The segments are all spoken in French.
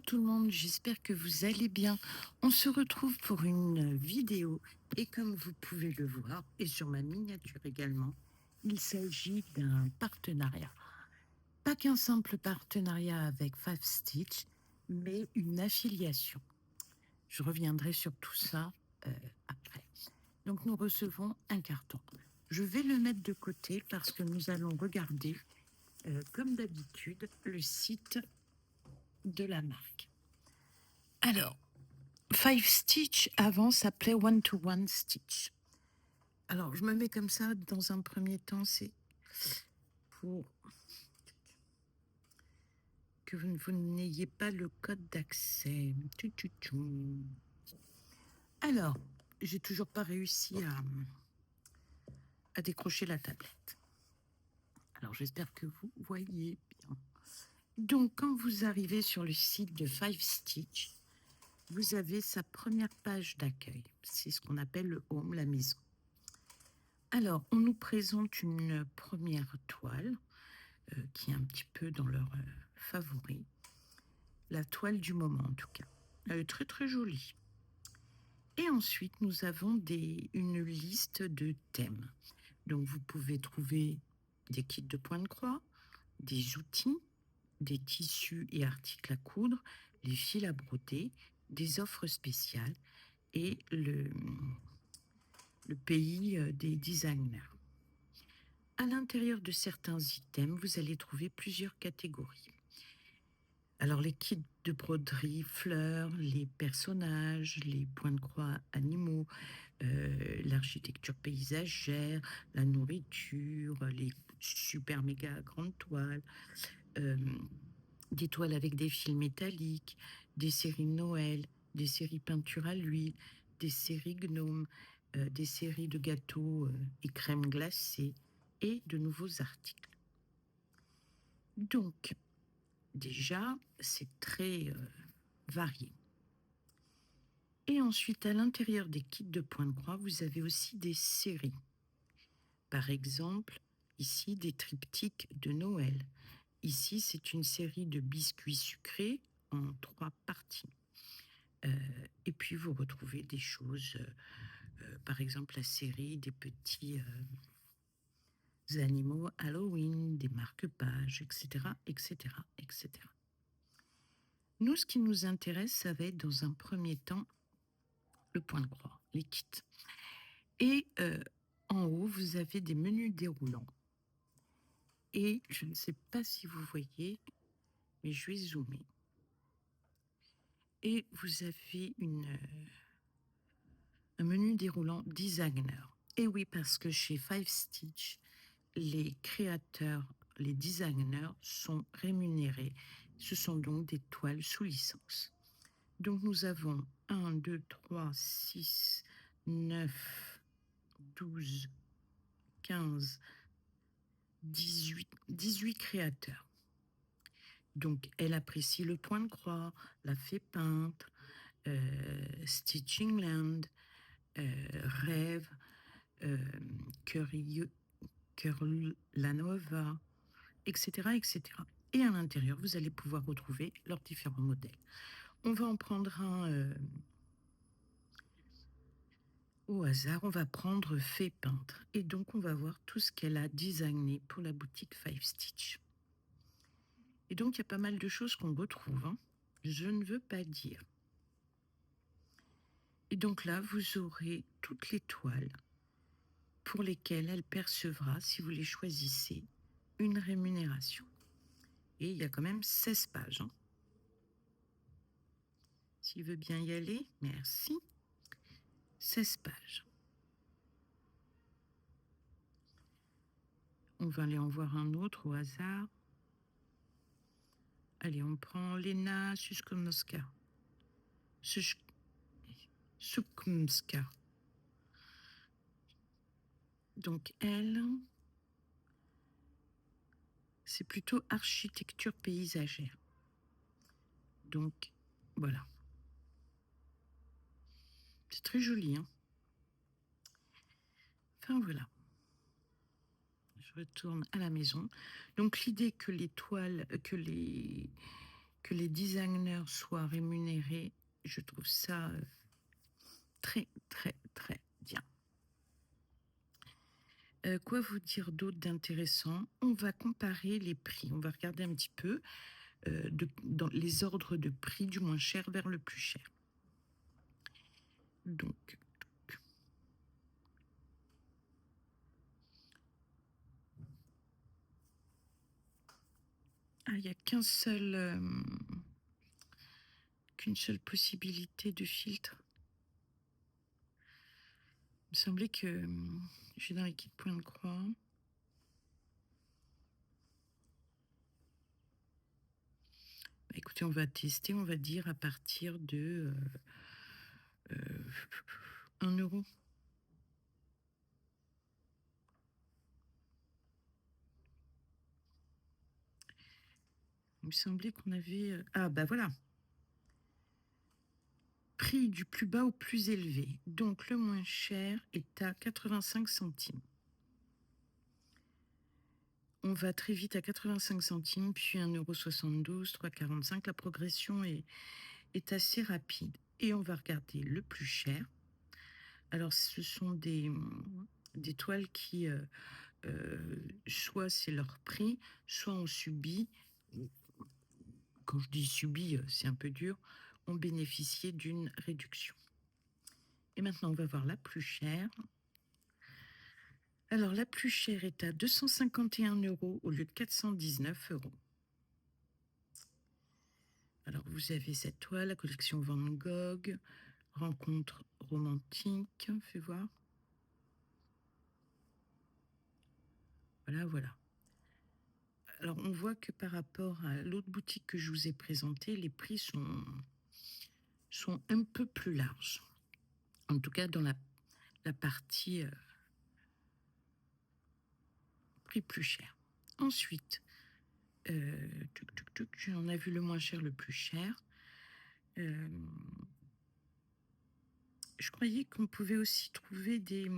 tout le monde, j'espère que vous allez bien. On se retrouve pour une vidéo et comme vous pouvez le voir, et sur ma miniature également, il s'agit d'un partenariat. Pas qu'un simple partenariat avec Five Stitch, mais une affiliation. Je reviendrai sur tout ça après. Donc nous recevons un carton. Je vais le mettre de côté parce que nous allons regarder, comme d'habitude, le site de la marque. Alors, Five Stitch avant s'appelait One to One Stitch. Alors, je me mets comme ça dans un premier temps, c'est pour que vous n'ayez pas le code d'accès. Alors, j'ai toujours pas réussi à décrocher la tablette. Alors, j'espère que vous voyez bien. Donc, quand vous arrivez sur le site de Five Stitch, vous avez sa première page d'accueil. C'est ce qu'on appelle le home, la maison. Alors, on nous présente une première toile qui est un petit peu dans leur favori. La toile du moment, en tout cas. Elle est très, très jolie. Et ensuite, nous avons une liste de thèmes. Donc, vous pouvez trouver des kits de point de croix, des outils, des tissus et articles à coudre, les fils à broder, des offres spéciales et le pays des designers. À l'intérieur de certains items, vous allez trouver plusieurs catégories. Alors, les kits de broderie, fleurs, les personnages, les points de croix animaux, l'architecture paysagère, la nourriture, les super méga grandes toiles, des toiles avec des fils métalliques, des séries Noël, des séries peinture à l'huile, des séries gnomes, des séries de gâteaux et crèmes glacées et de nouveaux articles. Donc, déjà, c'est très varié. Et ensuite, à l'intérieur des kits de point de croix, vous avez aussi des séries. Par exemple, ici, des triptyques de Noël. Ici, c'est une série de biscuits sucrés en 3 parties. Et puis, vous retrouvez des choses, par exemple, la série des petits animaux Halloween, des marque-pages, etc., etc., etc. Nous, ce qui nous intéresse, ça va être dans un premier temps le point de croix, les kits. Et en haut, vous avez des menus déroulants. Et je ne sais pas si vous voyez, mais je vais zoomer. Et vous avez un menu déroulant designer. Et oui, parce que chez Five Stitch, les créateurs, les designers sont rémunérés. Ce sont donc des toiles sous licence. Donc nous avons 1, 2, 3, 6, 9, 12, 15, 18 créateurs. Donc elle apprécie le point de croix, la fée peintre, Stitching Land, Rêve, Lanova, etc., etc. Et à l'intérieur, vous allez pouvoir retrouver leurs différents modèles. On va en prendre un au hasard. On va prendre Fée Peintre. Et donc, on va voir tout ce qu'elle a designé pour la boutique Five Stitch. Et donc, il y a pas mal de choses qu'on retrouve. Hein. Je ne veux pas dire. Et donc là, vous aurez toutes les toiles pour lesquelles elle percevra, si vous les choisissez, une rémunération. Et il y a quand même 16 pages. Hein. S'il veut bien y aller, merci. 16 pages. On va aller en voir un autre au hasard. Allez, on prend Lena Suskomska. Sukumska. Donc elle, c'est plutôt architecture paysagère. Donc voilà. C'est très joli, hein. Enfin voilà. Je retourne à la maison. Donc l'idée que les toiles, que les que les designers soient rémunérés, je trouve ça très, très, très bien. Quoi vous dire d'autre d'intéressant? On va comparer les prix. On va regarder un petit peu dans les ordres de prix du moins cher vers le plus cher. Donc, il n'y a qu'une seule possibilité de filtre. Il me semblait que j'ai dans les kits point de croix. Bah, écoutez, on va tester, on va dire à partir de 1 euro. Il me semblait qu'on avait... Ah bah voilà. Prix du plus bas au plus élevé. Donc le moins cher est à 85 centimes. On va très vite à 85 centimes, puis 1,72 €, 3,45 €. La progression est assez rapide. Et on va regarder le plus cher. Alors, ce sont des toiles qui, soit c'est leur prix, soit on subit, quand je dis subi, c'est un peu dur, ont bénéficié d'une réduction. Et maintenant, on va voir la plus chère. Alors, la plus chère est à 251 € au lieu de 419 €. Alors, vous avez cette toile, la collection Van Gogh, rencontre romantique, fais voir. Voilà, voilà. Alors, on voit que par rapport à l'autre boutique que je vous ai présentée, les prix sont un peu plus larges. En tout cas, dans la partie prix plus cher. Ensuite, on a vu le moins cher, le plus cher. Je croyais qu'on pouvait aussi trouver des...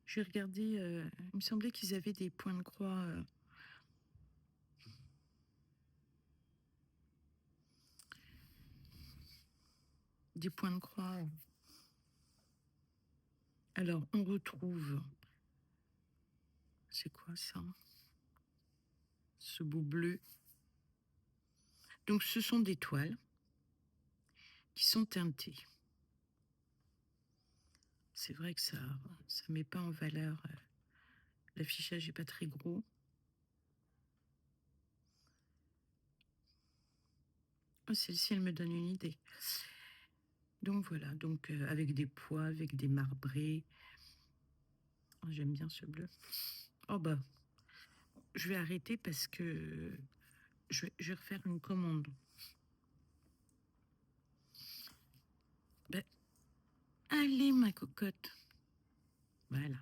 J'ai regardé, il me semblait qu'ils avaient des points de croix. Des points de croix. Alors, on retrouve... C'est quoi ça? Ce beau bleu. Donc, ce sont des toiles qui sont teintées. C'est vrai que ça met pas en valeur. L'affichage n'est pas très gros. Oh, celle-ci, elle me donne une idée. Donc voilà, donc avec des pois, avec des marbrés. Oh, j'aime bien ce bleu. Oh bah, je vais arrêter parce que je vais refaire une commande. Ben, allez, ma cocotte. Voilà.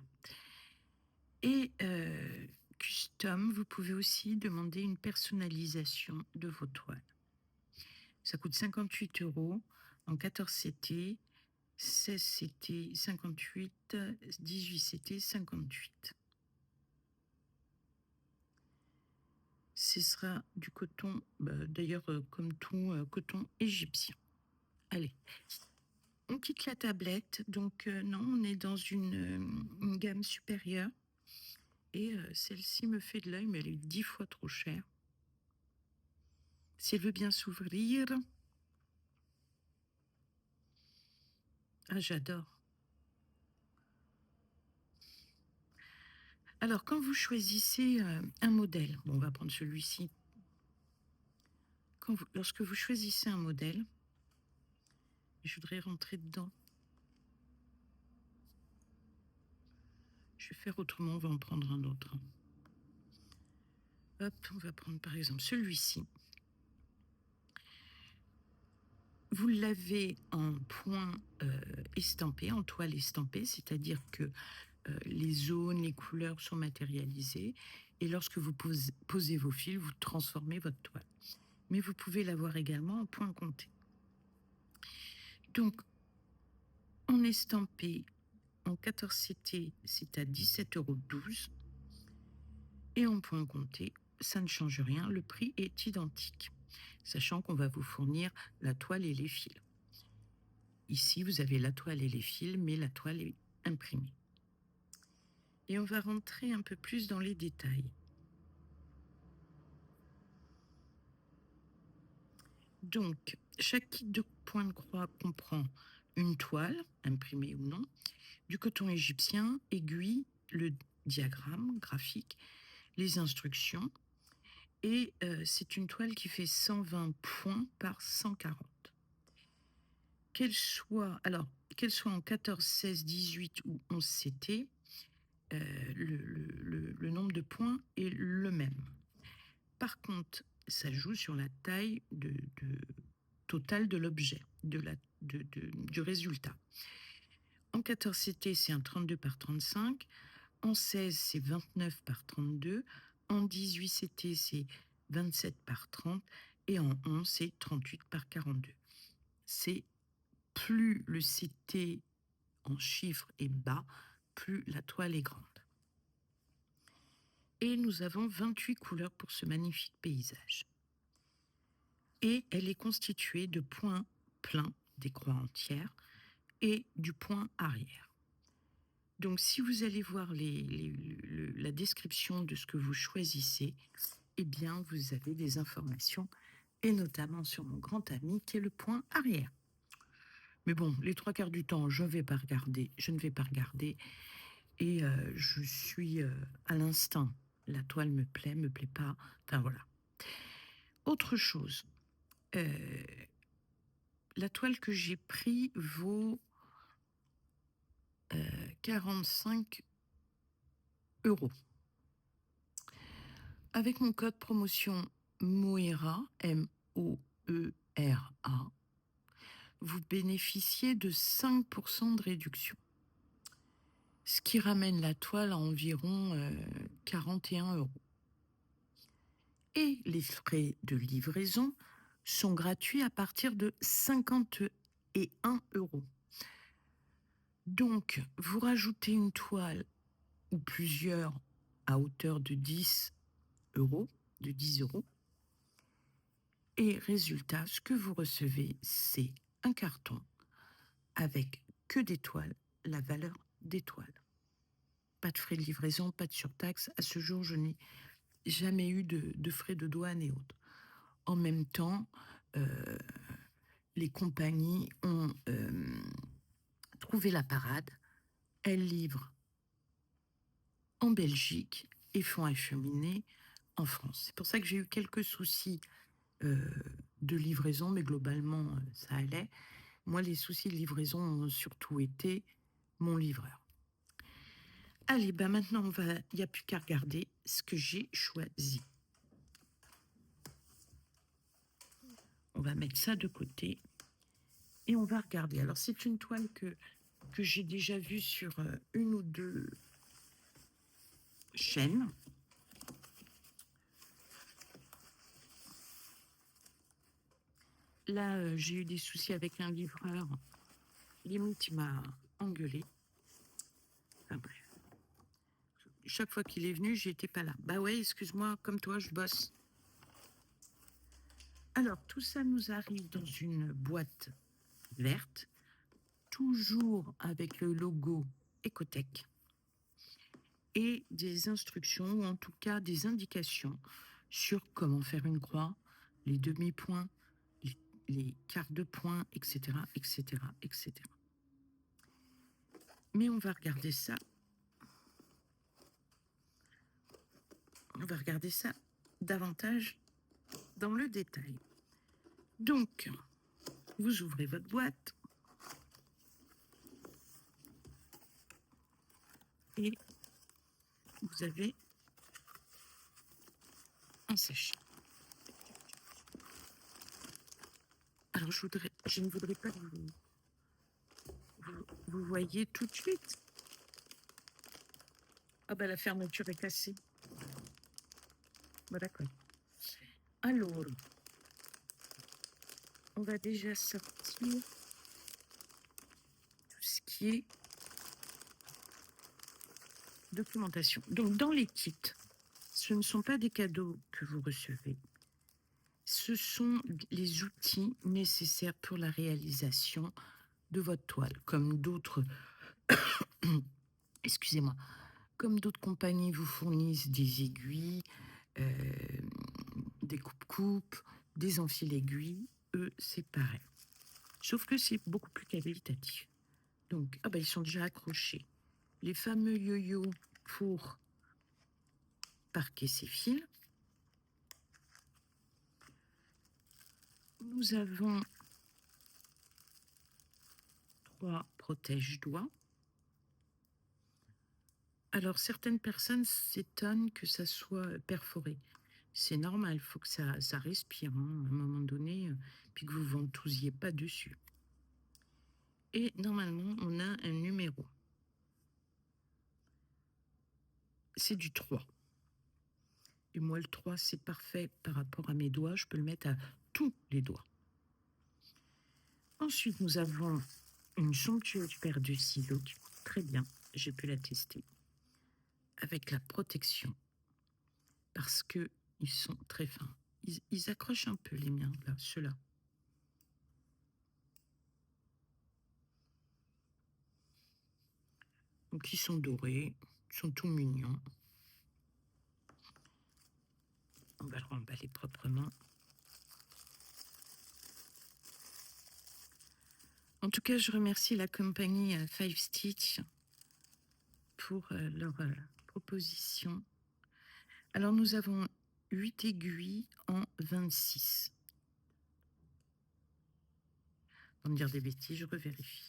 Et custom, vous pouvez aussi demander une personnalisation de vos toiles. Ça coûte 58 € en 14 CT, 16 CT, 58, 18 CT, 58. Ce sera du coton, d'ailleurs comme tout, coton égyptien. Allez, on quitte la tablette. Donc non, on est dans une gamme supérieure. Et celle-ci me fait de l'œil, mais elle est 10 fois trop chère. Si elle veut bien s'ouvrir... Ah, j'adore. Alors, quand vous choisissez un modèle, bon, on va prendre celui-ci. Lorsque vous choisissez un modèle, je voudrais rentrer dedans. Je vais faire autrement, on va en prendre un autre. Hop, on va prendre par exemple celui-ci. Vous l'avez en point estampé, en toile estampée, c'est-à-dire que les zones, les couleurs sont matérialisées. Et lorsque vous posez vos fils, vous transformez votre toile. Mais vous pouvez l'avoir également en point compté. Donc, en estampé, en 14 CT, c'est à 17,12 €. Et en point compté, ça ne change rien, le prix est identique, sachant qu'on va vous fournir la toile et les fils. Ici, vous avez la toile et les fils, mais la toile est imprimée. Et on va rentrer un peu plus dans les détails. Donc, chaque kit de point de croix comprend une toile, imprimée ou non, du coton égyptien, aiguille, le diagramme graphique, les instructions, et c'est une toile qui fait 120 points par 140. Qu'elle soit en 14, 16, 18 ou 11 CT, le nombre de points est le même. Par contre, ça joue sur la taille totale de l'objet, du résultat. En 14 CT, c'est un 32 par 35. En 16, c'est 29 par 32. En 18 CT, c'est 27 par 30. Et en 11, c'est 38 par 42. C'est plus le CT en chiffres est bas, plus la toile est grande. Et nous avons 28 couleurs pour ce magnifique paysage. Et elle est constituée de points pleins, des croix entières, et du point arrière. Donc si vous allez voir la description de ce que vous choisissez, eh bien vous avez des informations, et notamment sur mon grand ami qui est le point arrière. Mais bon, les 3/4 du temps, je ne vais pas regarder, et je suis à l'instinct. La toile me plaît pas, enfin voilà. Autre chose, la toile que j'ai pris vaut 45 €. Avec mon code promotion MOERA, M-O-E-R-A, vous bénéficiez de 5% de réduction. Ce qui ramène la toile à environ 41 €. Et les frais de livraison sont gratuits à partir de 51 €. Donc, vous rajoutez une toile ou plusieurs à hauteur de 10 €, et résultat, ce que vous recevez, c'est un carton avec que des toiles, la valeur des toiles. Pas de frais de livraison, pas de surtaxe. À ce jour, je n'ai jamais eu de frais de douane et autres. En même temps, les compagnies ont trouvé la parade. Elles livrent en Belgique et font acheminer en France. C'est pour ça que j'ai eu quelques soucis de livraison, mais globalement, ça allait. Moi, les soucis de livraison ont surtout été mon livreur. Allez, ben maintenant, il n'y a plus qu'à regarder ce que j'ai choisi. On va mettre ça de côté et on va regarder. Alors, c'est une toile que j'ai déjà vue sur une ou deux chaînes. Là, j'ai eu des soucis avec un livreur. Limite, il m'a engueulé. Enfin bref. Chaque fois qu'il est venu, j'étais pas là. Bah ouais, excuse-moi, comme toi, je bosse. Alors, tout ça nous arrive dans une boîte verte, toujours avec le logo Ecotech, et des instructions, ou en tout cas des indications sur comment faire une croix, les demi-points, les quarts de points, etc., etc., etc. Mais on va regarder ça. On va regarder ça davantage dans le détail. Donc, vous ouvrez votre boîte et vous avez un sachet. Alors, je ne voudrais pas que vous voyez tout de suite. Ah ben, la fermeture est cassée. Bon, d'accord. Alors, on va déjà sortir tout ce qui est documentation. Donc, dans les kits, ce ne sont pas des cadeaux que vous recevez. Ce sont les outils nécessaires pour la réalisation de votre toile, comme d'autres, excusez-moi, comme d'autres compagnies vous fournissent des aiguilles, euh, des coupes-coupes, des enfils-aiguilles, eux, c'est pareil. Sauf que c'est beaucoup plus qualitatif. Donc, ils sont déjà accrochés. Les fameux yo-yo pour parquer ces fils. Nous avons 3 protège-doigts. Alors, certaines personnes s'étonnent que ça soit perforé. C'est normal, il faut que ça respire, hein, à un moment donné, puis que vous ne ventousiez pas dessus. Et normalement, on a un numéro. C'est du 3. Et moi, le 3, c'est parfait par rapport à mes doigts. Je peux le mettre à tous les doigts. Ensuite, nous avons une somptueuse paire de ciseaux qui coûte très bien. J'ai pu la tester. Avec la protection. Parce qu'ils sont très fins. Ils accrochent un peu les miens, là, ceux-là. Donc, ils sont dorés. Ils sont tout mignons. On va le remballer proprement. En tout cas, je remercie la compagnie Five Stitch pour leur proposition. Alors, nous avons 8 aiguilles en 26. Pour me dire des bêtises, je revérifie.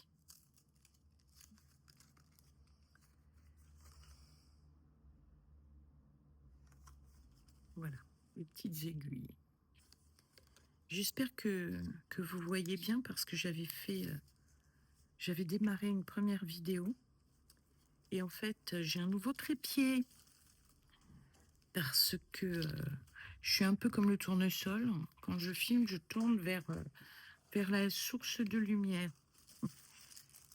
Voilà, les petites aiguilles. J'espère que vous voyez bien parce que j'avais démarré une première vidéo et en fait, j'ai un nouveau trépied parce que je suis un peu comme le tournesol. Quand je filme, je tourne vers la source de lumière.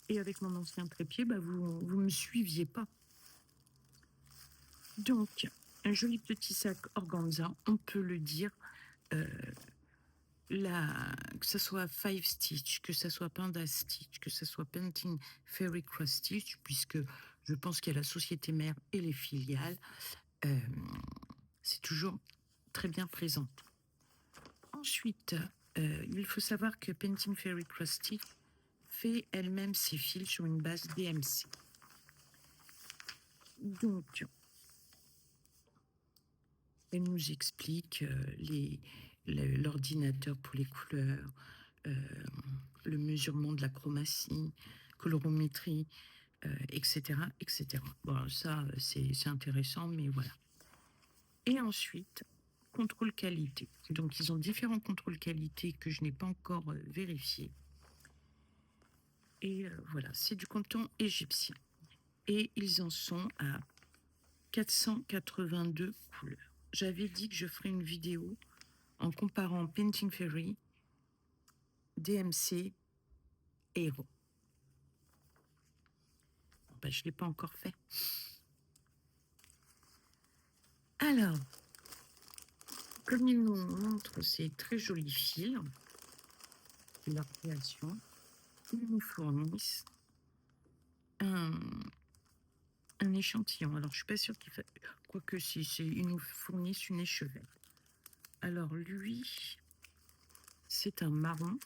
Et avec mon ancien trépied, vous ne me suiviez pas. Donc, un joli petit sac organza, on peut le dire, que ce soit Five Stitch, que ce soit Panda Stitch, que ce soit Painting Fairy Cross Stitch, puisque je pense qu'il y a la société mère et les filiales, c'est toujours très bien présent. Ensuite, il faut savoir que Painting Fairy Cross Stitch fait elle-même ses fils sur une base DMC. Donc, elle nous explique l'ordinateur pour les couleurs, le mesurement de la chromatie, colorométrie, etc., etc. Bon, ça, c'est intéressant, mais voilà. Et ensuite, contrôle qualité. Donc, ils ont différents contrôles qualité que je n'ai pas encore vérifiés. Et voilà, c'est du coton égyptien. Et ils en sont à 482 couleurs. J'avais dit que je ferais une vidéo en comparant Painting Fairy, DMC et Hero. Je ne l'ai pas encore fait. Alors, comme ils nous montrent ces très jolis fils de leur création, ils nous fournissent un échantillon. Alors, je ne suis pas sûre qu'il fasse... Quoique, ils nous fournissent une échevelle. Alors, lui, c'est un marron.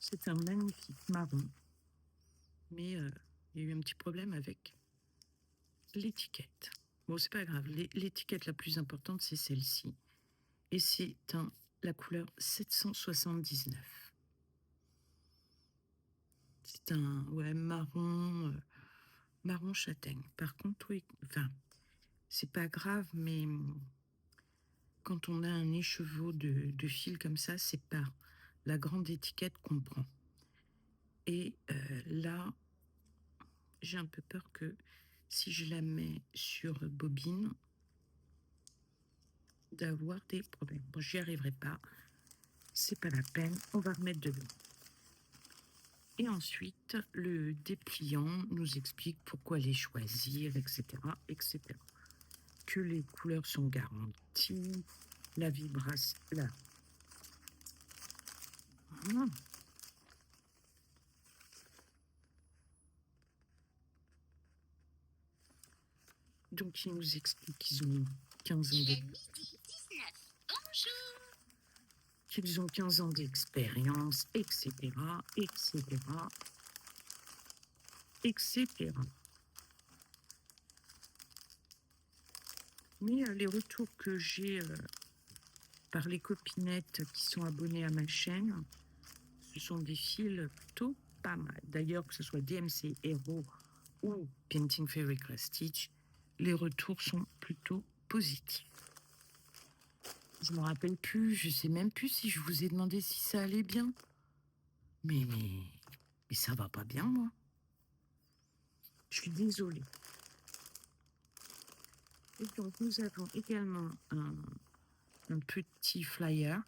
C'est un magnifique marron. Mais il y a eu un petit problème avec l'étiquette. Bon, c'est pas grave. L'étiquette la plus importante, c'est celle-ci. Et c'est la couleur 779. C'est un marron, marron châtaigne. Par contre, oui, enfin, c'est pas grave, mais quand on a un écheveau de fil comme ça, c'est par la grande étiquette qu'on prend. Et là, j'ai un peu peur que si je la mets sur bobine, d'avoir des problèmes. Bon, j'y arriverai pas. C'est pas la peine. On va remettre de l'eau. Et ensuite, le dépliant nous explique pourquoi les choisir, etc., etc. Que les couleurs sont garanties, la vibration, Ah. Donc, il nous explique qu'ils ont 15 ans qu'ils ont 15 ans d'expérience, etc., etc., etc. Mais les retours que j'ai par les copinettes qui sont abonnées à ma chaîne, ce sont des fils plutôt pas mal. D'ailleurs, que ce soit DMC Hero ou Painting Fairy Class Stitch, les retours sont plutôt positifs. Je ne me rappelle plus, je sais même plus si je vous ai demandé si ça allait bien. Mais ça va pas bien, moi. Je suis désolée. Et donc, nous avons également un petit flyer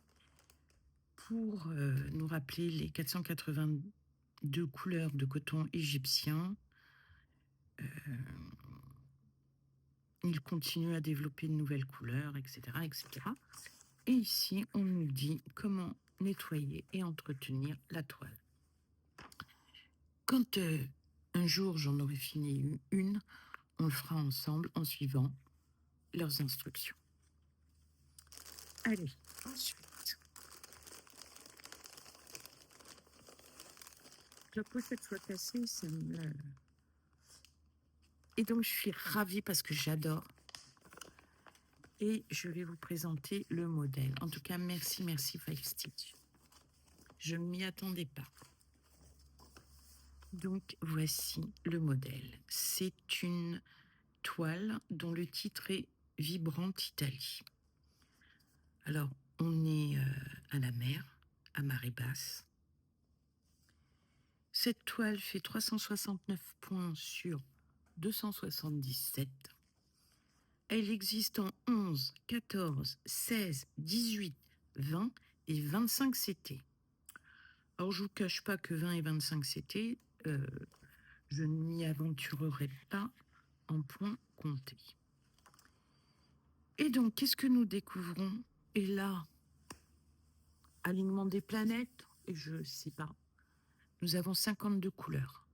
pour nous rappeler les 482 couleurs de coton égyptien. Il continue à développer de nouvelles couleurs, etc., etc. Et ici, on nous dit comment nettoyer et entretenir la toile. Quand un jour j'en aurai fini une, on le fera ensemble en suivant leurs instructions. Allez, ensuite. Que la pochette soit cassée, ça me... Et donc, je suis ravie parce que j'adore. Et je vais vous présenter le modèle. En tout cas, merci, merci Five Stitch. Je ne m'y attendais pas. Donc, voici le modèle. C'est une toile dont le titre est Vibrante Italie. Alors, on est à la mer, à marée basse. Cette toile fait 369 points sur 277. Elle existe en 11, 14, 16, 18, 20 et 25 CT. Alors, je ne vous cache pas que 20 et 25 CT, je ne m'y aventurerai pas en point compté. Et donc, qu'est-ce que nous découvrons? Et là, alignement des planètes, et je ne sais pas, nous avons 52 couleurs.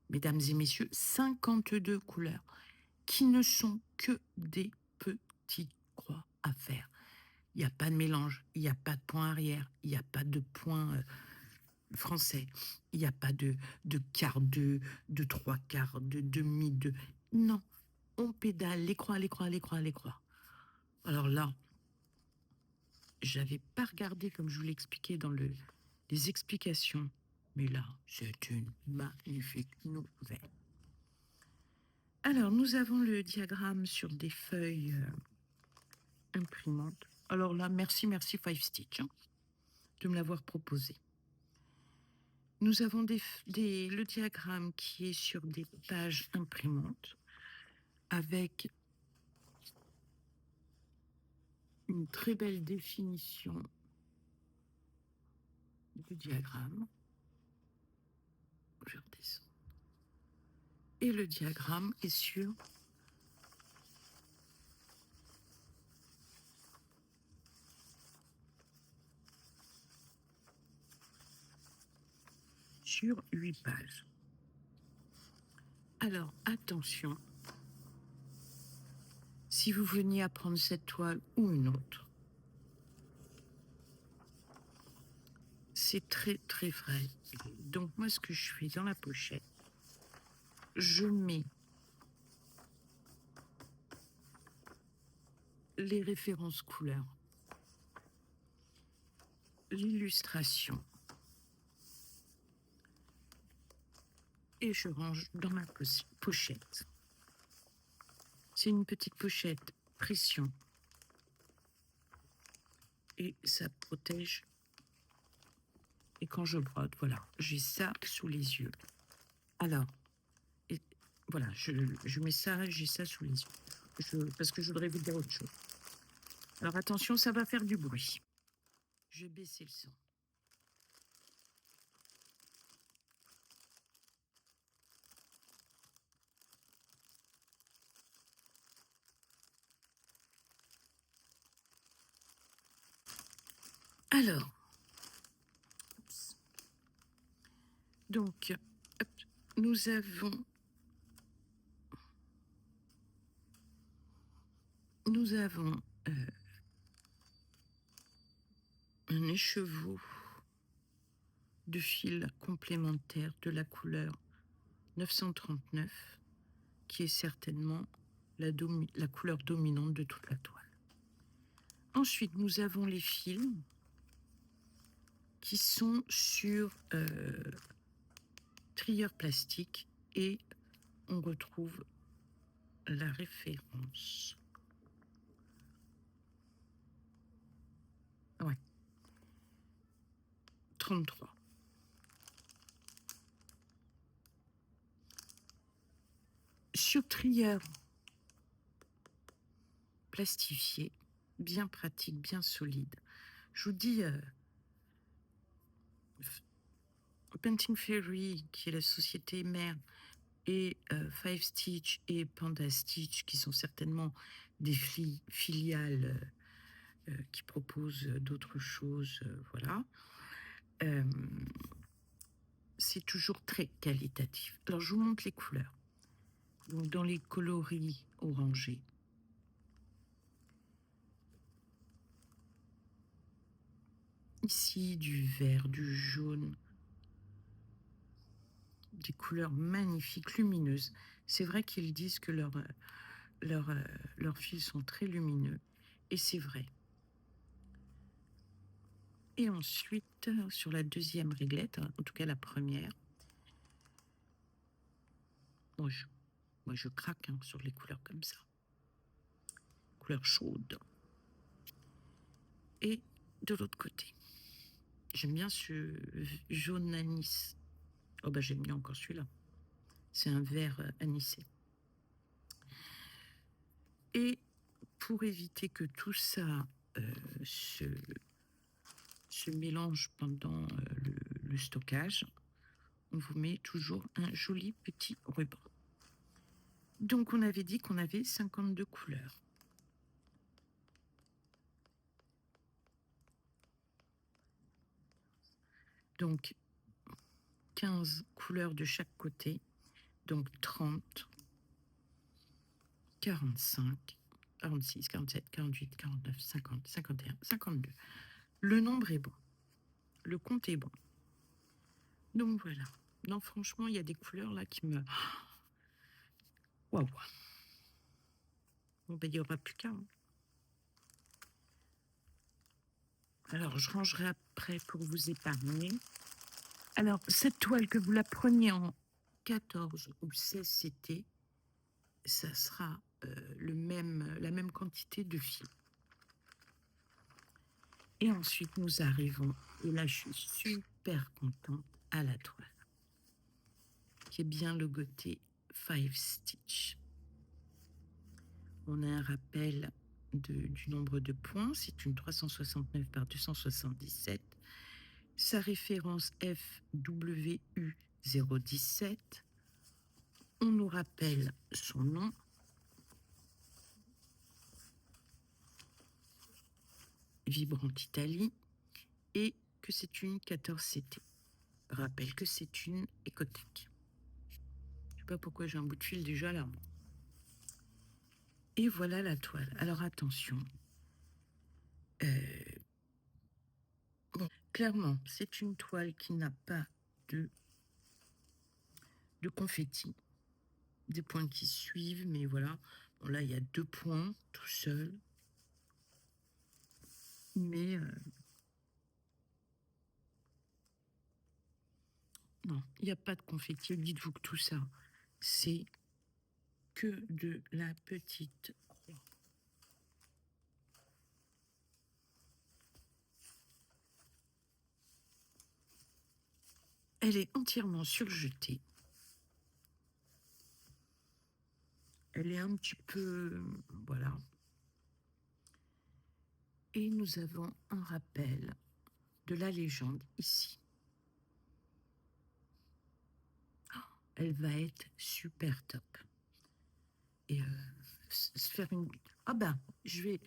Mesdames et messieurs, 52 couleurs qui ne sont que des petites croix à faire. Il n'y a pas de mélange, il n'y a pas de point arrière, il n'y a pas de point français, il n'y a pas de quart, de trois quarts, de demi, de... Non, on pédale les croix, les croix, les croix, les croix. Alors là, j'avais pas regardé comme je vous l'expliquais dans les explications, mais là, c'est une magnifique nouvelle. Alors, nous avons le diagramme sur des feuilles imprimantes. Alors là, merci, merci Five Stitch de me l'avoir proposé. Nous avons le diagramme qui est sur des pages imprimantes avec une très belle définition du diagramme. Je redescends. Et le diagramme est sur sur 8 pages. Alors, attention, si vous veniez à prendre cette toile ou une autre, c'est très, très frais. Donc, moi, ce que je fais dans la pochette, je mets les références couleurs, l'illustration, et je range dans ma pochette. C'est une petite pochette pression et ça protège. Et quand je brode, voilà, j'ai ça sous les yeux. Alors, voilà, je mets ça, j'ai ça sous les yeux. Parce que je voudrais vous dire autre chose. Alors attention, ça va faire du bruit. Je vais baisser le son. Alors, donc, hop, nous avons un écheveau de fil complémentaire de la couleur 939, qui est certainement la couleur dominante de toute la toile. Ensuite, nous avons les fils qui sont sur trieur plastique et on retrouve la référence. Ouais. 33. Sur trieur plastifié, bien pratique, bien solide. Je vous dis, Painting Fairy, qui est la société mère, et Five Stitch et Panda Stitch, qui sont certainement des filiales qui proposent d'autres choses, voilà. C'est toujours très qualitatif. Alors, je vous montre les couleurs. Donc, dans les coloris orangés, ici, du vert, du jaune, des couleurs magnifiques, lumineuses. C'est vrai qu'ils disent que leurs fils sont très lumineux, et c'est vrai. Et ensuite, sur la deuxième réglette, en tout cas la première, moi je craque sur les couleurs comme ça. Couleurs chaudes. Et de l'autre côté, j'aime bien ce jaune anis. Oh bah j'aime bien encore celui-là. C'est un vert anisé. Et pour éviter que tout ça se mélange pendant le stockage, on vous met toujours un joli petit ruban. Donc on avait dit qu'on avait 52 couleurs. Donc 15 couleurs de chaque côté, donc 30, 45, 46, 47, 48, 49, 50, 51, 52. Le nombre est bon, le compte est bon. Donc voilà. Non, franchement, il y a des couleurs là qui me... Waouh. Bon, ben, il n'y aura plus qu'à. Hein. Alors, je rangerai après pour vous épargner. Alors, cette toile, que vous la preniez en 14 ou 16 CT, ça sera la même quantité de fil. Et ensuite, nous arrivons, et là, je suis super contente, à la toile, qui est bien logotée Five Stitch. On a un rappel du nombre de points, c'est une 369 par 277. Sa référence FWU017. On nous rappelle son nom. Vibrante Italie, et que c'est une 14CT. Rappelle que c'est une Ecotech. Je sais pas pourquoi j'ai un bout de fil déjà là. Et voilà la toile. Alors attention. Bon, clairement, c'est une toile qui n'a pas de confetti. Des points qui suivent, mais voilà. Bon, là, il y a 2 points tout seul. Mais non, il n'y a pas de confetti. Dites-vous que tout ça, c'est que de la petite croix. Elle est entièrement surjetée. Elle est un petit peu... Voilà. Et nous avons un rappel de la légende ici. Elle va être super top. Et se faire une... Ah ben, j'y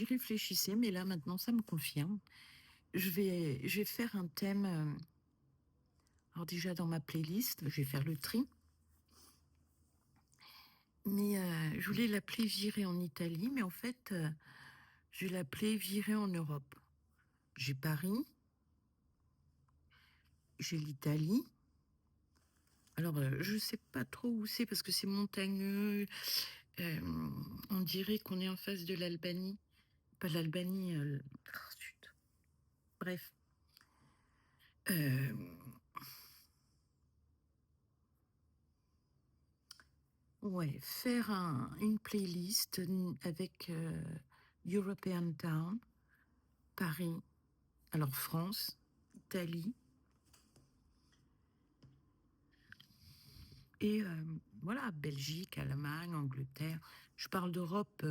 réfléchissais, mais là, maintenant, ça me confirme. je vais faire un thème. Alors déjà dans ma playlist, je vais faire le tri. Mais je voulais l'appeler Virer en Italie, mais en fait, je vais l'appeler Virer en Europe. J'ai Paris, j'ai l'Italie. Alors, je sais pas trop où c'est parce que c'est montagneux. On dirait qu'on est en face de l'Albanie. Pas l'Albanie. Zut. Bref. Ouais, faire une playlist avec European Town, Paris, alors France, Italie, et voilà, Belgique, Allemagne, Angleterre. Je parle d'Europe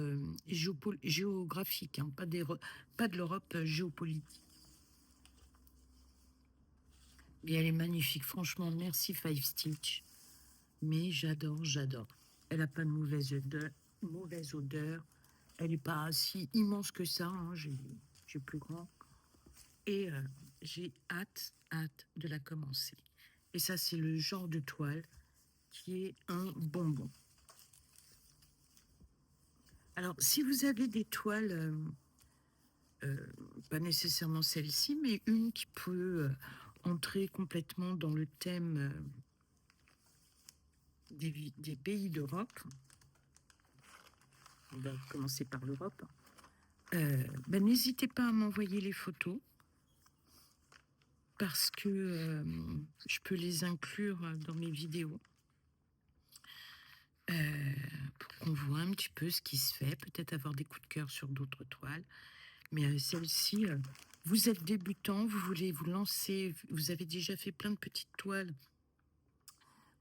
géographique, hein, pas de l'Europe géopolitique. Mais elle est magnifique, franchement, merci Five Stitch. Mais j'adore. Elle n'a pas de mauvaise odeur. Elle n'est pas si immense que ça, hein, j'ai plus grand. Et j'ai hâte de la commencer. Et ça, c'est le genre de toile qui est un bonbon. Alors, si vous avez des toiles, pas nécessairement celle-ci, mais une qui peut entrer complètement dans le thème des pays d'Europe, on va commencer par l'Europe, n'hésitez pas à m'envoyer les photos parce que je peux les inclure dans mes vidéos. Pour qu'on voit un petit peu ce qui se fait, peut-être avoir des coups de cœur sur d'autres toiles. Mais celle-ci, vous êtes débutant, vous voulez vous lancer, vous avez déjà fait plein de petites toiles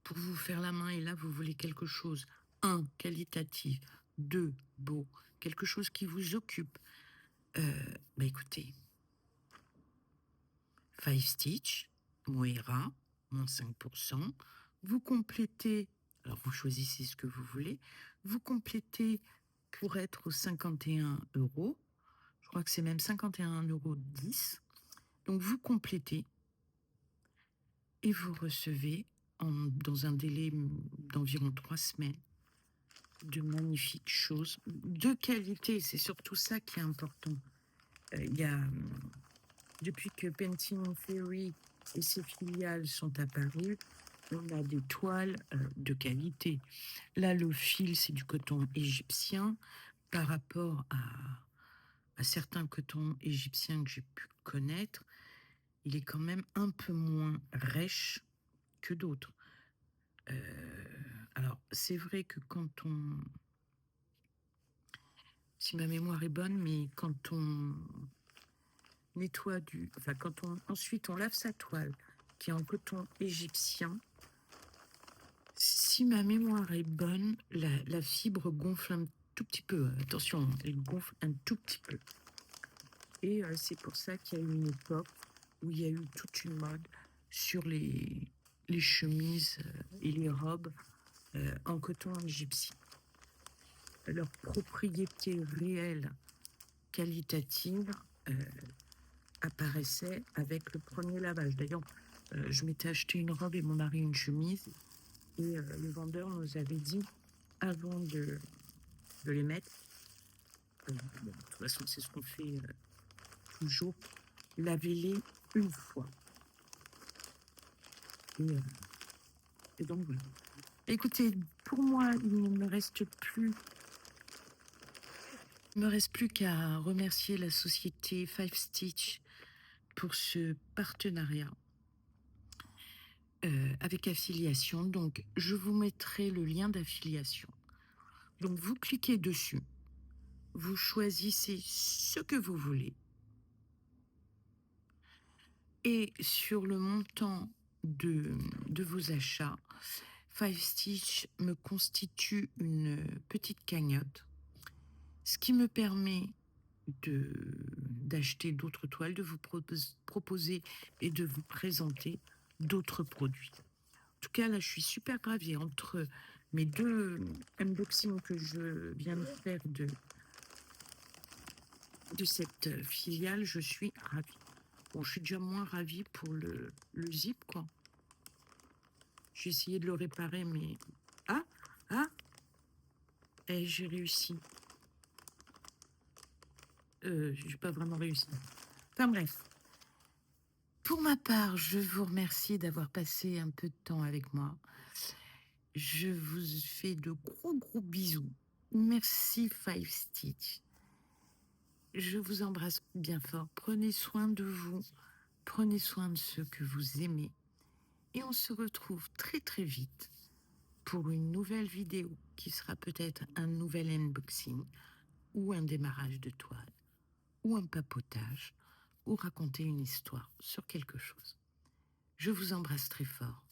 pour vous faire la main, et là, vous voulez quelque chose, 1, qualitatif, 2, beau, quelque chose qui vous occupe. Écoutez, Five Stitch, Moira, moins 5%, vous complétez, alors vous choisissez ce que vous voulez, vous complétez pour être aux 51 €, je crois que c'est même 51,10 €, donc vous complétez et vous recevez dans un délai d'environ 3 semaines de magnifiques choses de qualité, c'est surtout ça qui est important. Il y a, depuis que Painting Theory et ses filiales sont apparues, on a des toiles de qualité. Là, le fil, c'est du coton égyptien par rapport à certains cotons égyptiens que j'ai pu connaître. Il est quand même un peu moins rêche que d'autres. Alors, c'est vrai que quand on... Si ma mémoire est bonne, mais quand on nettoie ensuite on lave sa toile, qui est en coton égyptien, si ma mémoire est bonne, la fibre gonfle un tout petit peu. Attention, elle gonfle un tout petit peu. Et c'est pour ça qu'il y a eu une époque où il y a eu toute une mode sur les chemises et les robes en coton égyptien. Leur propriété réelle qualitative apparaissait avec le premier lavage. D'ailleurs, je m'étais acheté une robe et mon mari une chemise, et le vendeur nous avait dit, avant de les mettre, de toute façon c'est ce qu'on fait toujours, lavez-les une fois. Et donc voilà. Écoutez, pour moi, il ne me reste plus qu'à remercier la société Five Stitch pour ce partenariat avec affiliation. Donc, je vous mettrai le lien d'affiliation. Donc, vous cliquez dessus, vous choisissez ce que vous voulez, et sur le montant de vos achats, Five Stitch me constitue une petite cagnotte, ce qui me permet d'acheter d'autres toiles, de vous proposer et de vous présenter d'autres produits. En tout cas, là, je suis super ravie. Entre mes 2 unboxings que je viens de faire de cette filiale, je suis ravie. Bon, je suis déjà moins ravie pour le zip, quoi. J'ai essayé de le réparer, mais... Ah, ah, et j'ai réussi. J'ai pas vraiment réussi. Enfin bref. Pour ma part, je vous remercie d'avoir passé un peu de temps avec moi. Je vous fais de gros bisous. Merci Five Stitch. Je vous embrasse bien fort. Prenez soin de vous. Prenez soin de ceux que vous aimez. Et on se retrouve très vite pour une nouvelle vidéo qui sera peut-être un nouvel unboxing ou un démarrage de toile ou un papotage ou raconter une histoire sur quelque chose. Je vous embrasse très fort.